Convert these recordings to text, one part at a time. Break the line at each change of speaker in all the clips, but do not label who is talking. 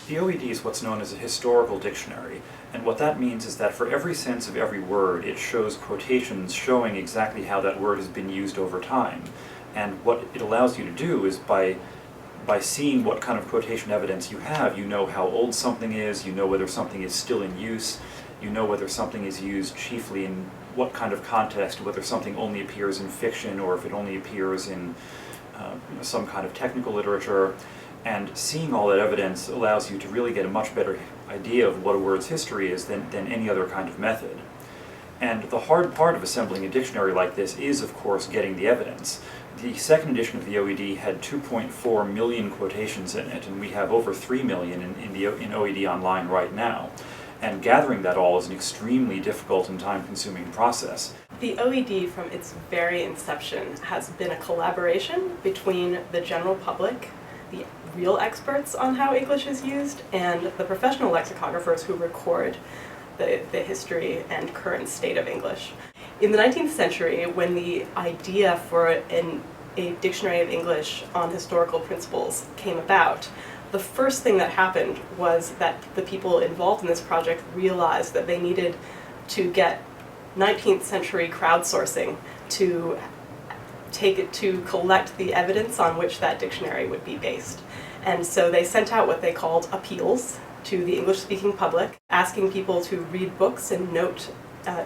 The OED is what's known as a historical dictionary, and what that means is that for every sense of every word, it shows quotations showing exactly how that word has been used over time. And what it allows you to do is by seeing what kind of quotation evidence you have, you know how old something is, you know whether something is still in use, you know whether something is used chiefly in what kind of context, whether something only appears in fiction or if it only appears in some kind of technical literature. And seeing all that evidence allows you to really get a much better idea of what a word's history is than any other kind of method. And the hard part of assembling a dictionary like this is, of course, getting the evidence. The second edition of the OED had 2.4 million quotations in it, and we have over 3 million in OED Online right now. And gathering that all is an extremely difficult and time-consuming process.
The OED, from its very inception, has been a collaboration between the general public, the real experts on how English is used, and the professional lexicographers who record the history and current state of English. In the 19th century, when the idea for a dictionary of English on historical principles came about, the first thing that happened was that the people involved in this project realized that they needed to get 19th century crowdsourcing to collect the evidence on which that dictionary would be based. And so they sent out what they called appeals to the English-speaking public, asking people to read books and note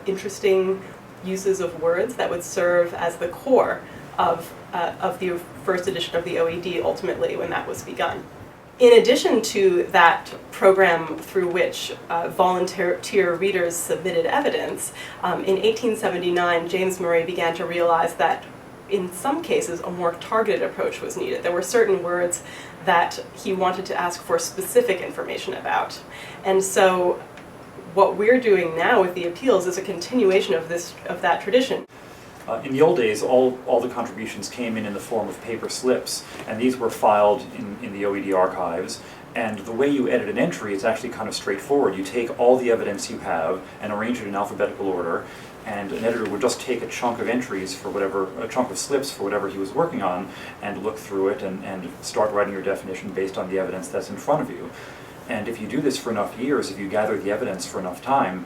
interesting uses of words that would serve as the core of the first edition of the OED, ultimately, when that was begun. In addition to that program through which volunteer readers submitted evidence, in 1879, James Murray began to realize that in some cases, a more targeted approach was needed. There were certain words that he wanted to ask for specific information about. And so what we're doing now with the appeals is a continuation of that tradition.
In the old days, all the contributions came in the form of paper slips, and these were filed in the OED archives. And the way you edit an entry is actually kind of straightforward. You take all the evidence you have and arrange it in alphabetical order, and an editor would just take a chunk of entries for a chunk of slips for whatever he was working on, and look through it and start writing your definition based on the evidence that's in front of you. And if you do this for enough years, if you gather the evidence for enough time,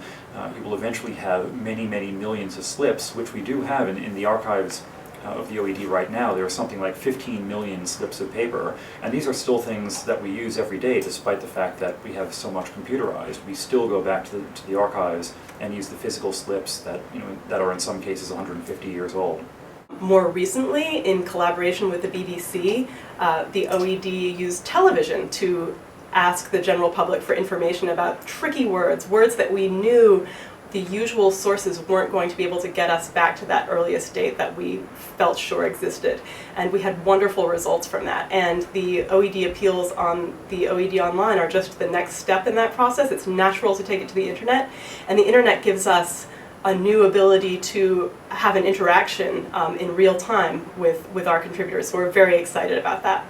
you will eventually have many, many millions of slips, which we do have in the archives of the OED right now. There are something like 15 million slips of paper, and these are still things that we use every day, despite the fact that we have so much computerized. We still go back to the archives and use the physical slips that are in some cases 150 years old.
More recently, in collaboration with the BBC, the OED used television to ask the general public for information about tricky words that we knew the usual sources weren't going to be able to get us back to that earliest date that we felt sure existed. And we had wonderful results from that. And the OED appeals on the OED Online are just the next step in that process. It's natural to take it to the internet, and the internet gives us a new ability to have an interaction in real time with our contributors. So we're very excited about that.